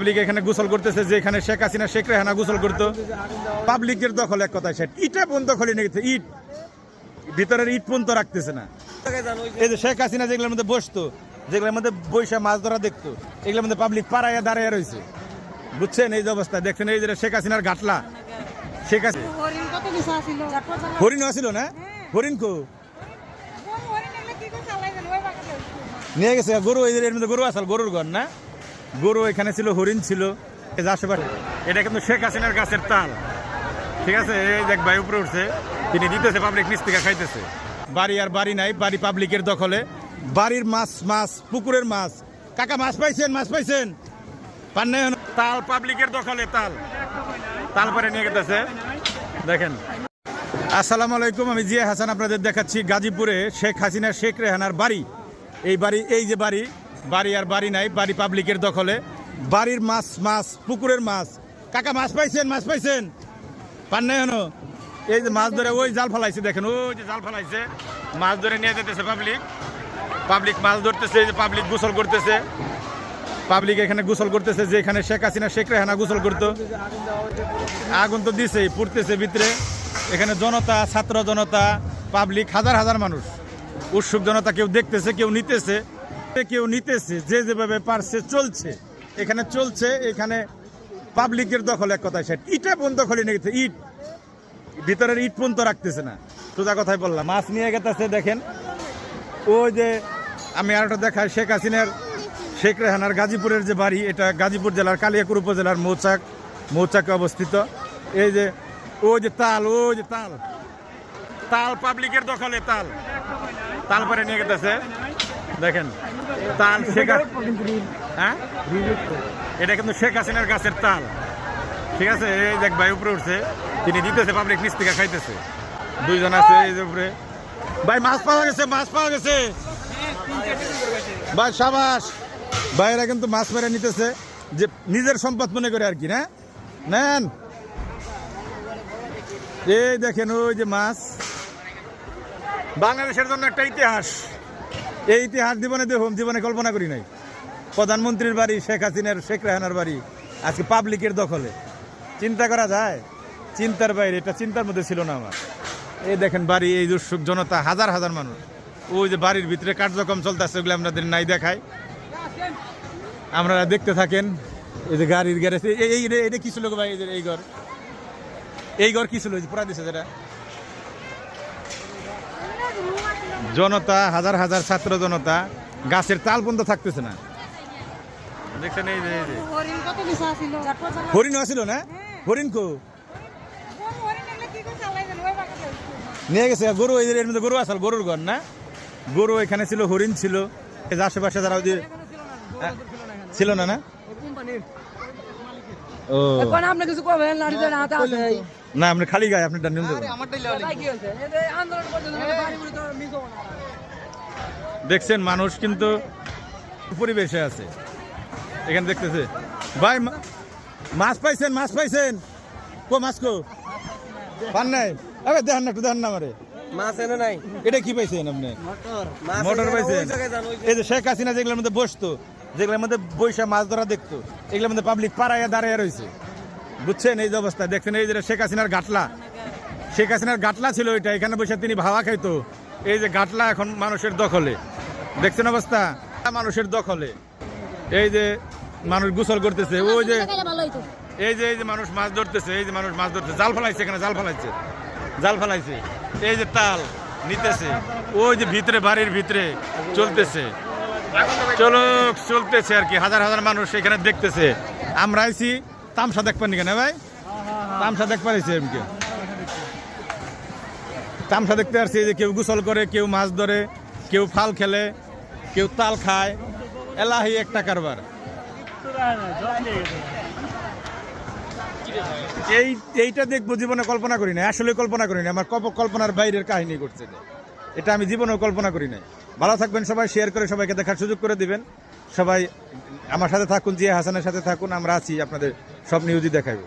Public এখানে গোসল করতেছে, যে এখানে শেখ হাসিনা শেখ রেহানা গোসল করতো। পাবলিকের দখল এক কথায় সেট। ইটা বন্ধ খোলে নিয়েছে, ইট ভিতরের ইট পর্যন্ত রাখতেছে না। এই যে শেখ হাসিনা যেগুলোর মধ্যে বসতো, যেগুলোর মধ্যে বৈশা মাছ ধরা দেখতো, এগুলোর মধ্যে পাবলিক পাড়াইয়া দাঁড়াইয়া রয়েছে, বুঝছেন? এই যে অবস্থা দেখছেন, এই যে শেখ হাসিনার ঘাটলা। শেখ হাসিনা হরিণ আসিল না, হরিণ কো নিয়ে গেছে গরু, এর মধ্যে গরু আসল, গরুর ঘর না, গরু এখানে ছিল, হরিণ ছিল আশেপাশে। এটা কিন্তু শেখ হাসিনার গাছের তাল, ঠিক আছে? এই দেখ ভাই উপরে উঠছে, তিনি দিতেছে, পাবলিক নিচ থেকে খাইতেছে। বাড়ি আর বাড়ি নাই, বাড়ি পাবলিকের দখলে। বাড়ির মাছ, মাছ পুকুরের মাছ। কাকা মাছ পাইছেন, মাছ পাইছেন? পান নাই? তাল পাবলিকের দখলে, তাল তাল পরে নিয়ে গেতেছে, দেখেন। আসসালামু আলাইকুম, আমি জিয়া হাসান আপনাদের দেখাচ্ছি গাজীপুরে শেখ হাসিনা শেখ রেহানার বাড়ি। এই বাড়ি, এই যে বাড়ি, বাড়ি আর বাড়ি নাই, বাড়ি পাবলিকের দখলে। বাড়ির মাছ, মাছ পুকুরের মাছ। কাকা মাছ পাইছেন, মাছ পাইছেন? পান নাই? এই যে মাছ ধরে ওই জাল ফেলাইছে, দেখেন ওই যে জাল ফেলাইছে, মাছ ধরে নিয়ে যেতেছে পাবলিক। পাবলিক মাছ ধরতেছে, এই যে পাবলিক গোসল করতেছে। পাবলিক এখানে গোসল করতেছে, যে এখানে শেখ হাসিনা শেখ রেহানা গোসল করতো। আগুন তো দিছেই, পুড়তেছে ভিতরে। এখানে জনতা, ছাত্র জনতা, পাবলিক, হাজার হাজার মানুষ, উৎসুক জনতা। কেউ দেখতেছে, কেউ নিতেছে, কেউ নিতেছে, যে যেভাবে পারছে চলছে। এখানে চলছে, এখানে পাবলিকের দখল এক কথায় সেট। ইটা বন্ধ খোলে নিয়েছে, ইট ভিতরের ইট পর্যন্ত রাখতেছে না। সোজা কথাই বললাম, মাছ নিয়ে গেতেছে। দেখেন ওই যে, আমি আরেকটা দেখাই, শেখ হাসিনার শেখ রেহানার গাজীপুরের যে বাড়ি, এটা গাজীপুর জেলার কালিয়াকুর উপজেলার মৌচাকে অবস্থিত। এই যে ওই যে তাল, ওই যে তাল, তাল পাবলিকের দখলে, তাল তাল পরে নিয়ে গেতেছে, দেখেন। তাল শেখ, হ্যাঁ এটা কিন্তু শেখ হাসিনার গাছের তাল, ঠিক আছে? এই দেখ ভাই উপরে উঠছে, তিনি দিতেছে, পাবলিক নিচ থেকে খাইতেছে। দুইজন আছে এই যে উপরে। ভাই মাছ পাওয়া গেছে, মাছ পাওয়া গেছে ভাই, সাবাস। ভাইরা কিন্তু মাছ মেরে নিতেছে, যে নিজের সম্পদ মনে করে আর কি, না নেন। এই দেখেন ওই যে মাছ। বাংলাদেশের জন্য একটা ইতিহাস, এই ইতিহাস জীবনে কল্পনা করি নাই। প্রধানমন্ত্রীর বাড়ি, শেখ হাসিনার শেখ রেহানার বাড়ি আজকে পাবলিকের দখলে। চিন্তা করা যায়? চিন্তার বাইরে, এটা চিন্তার মধ্যে ছিল না আমার। এই দেখেন বাড়ি, এই উৎসুক জনতা, হাজার হাজার মানুষ। ওই যে বাড়ির ভিতরে কার্যক্রম চলতেছে, ওগুলো আপনাদের নাই দেখাই, আপনারা দেখতে থাকেন। এই যে গাড়ির গ্যারেজ, এটা কি ছিল ভাই? এই ঘর কি ছিল? পুরা দিছে যেটা, জনতা, হাজার হাজার ছাত্র জনতা, গাছের তাল পর্যন্ত থাকতেছে না, দেখছেন? এই যে হরিণ আসিল না, হরিণ কো নিয়ে গেছে গরু, এর মধ্যে গরু আসল, গরুর ঘর না, গরু এখানে ছিল, হরিণ ছিল। এই যে আশেপাশে যারা ছিল না, না ও না, আপনি খালি গায়ে, আপনি দেখছেন মানুষ কিন্তু পরিবেশে আছে, এখানে দেখতেছে। ভাই মাছ পাইছেন, মাছ পাইছেন? কো মাছ কো পান নাই? আরে দেখেন না, একটু দেখেন না আমারে। মাছ এনে নাই। এটা কি পাইছেন আপনি? মোটর পাইছেন? এই যে শেখ হাসিনা যেগুলোর মধ্যে বসতো, যেগুলোর মধ্যে বৈশা মাছ ধরা দেখতো, এগুলোর মধ্যে পাবলিক পাড়াইয়া দাঁড়াইয়া রয়েছে, বুঝছেন? এই যে অবস্থা দেখছেন, এই যে শেখ হাসিনার ঘাটলা। শেখ হাসিনার ঘাটলা ছিল এটা, এখানে বসে তিনি ভাবা খাইতো। এই যে ঘাটলা এখন মানুষের দখলে, দেখছেন অবস্থা, মানুষের দখলে। এই যে মানুষ গোসল করতেছে, ওই যে এই যে মানুষ মাছ ধরতেছে, এই যে মানুষ মাছ ধরতেছে, জাল ফেলাইছে, এখানে জাল ফেলাইছে, জাল ফেলাইছে। এই যে তাল নিতেছে, ওই যে ভিতরে, বাড়ির ভিতরে চলতেছে, চলতেছে আর কি। হাজার হাজার মানুষ এখানে দেখতেছে। আমরা আইছি তামসা দেখ পানি কেন ভাই? তামসা দেখ পারিছি এমকে, তামসা দেখতে আসছি। যে কেউ গোসল করে, কেউ মাছ ধরে, কেউ ফাল খেলে, কেউ তাল খায়। এলাহি একটা কারবার। এইটা দেখবো জীবনে কল্পনা করি না, আসলে কল্পনা করি না। আমার কল্পনার বাইরের কাহিনী করছে এটা, আমি জীবনেও কল্পনা করি নাই। ভালো থাকবেন সবাই, শেয়ার করে সবাইকে দেখার সুযোগ করে দিবেন। সবাই আমার সাথে থাকুন, জিয়া হাসানের সাথে থাকুন, আমরা আছি, আপনাদের সব নিউজই দেখাবো।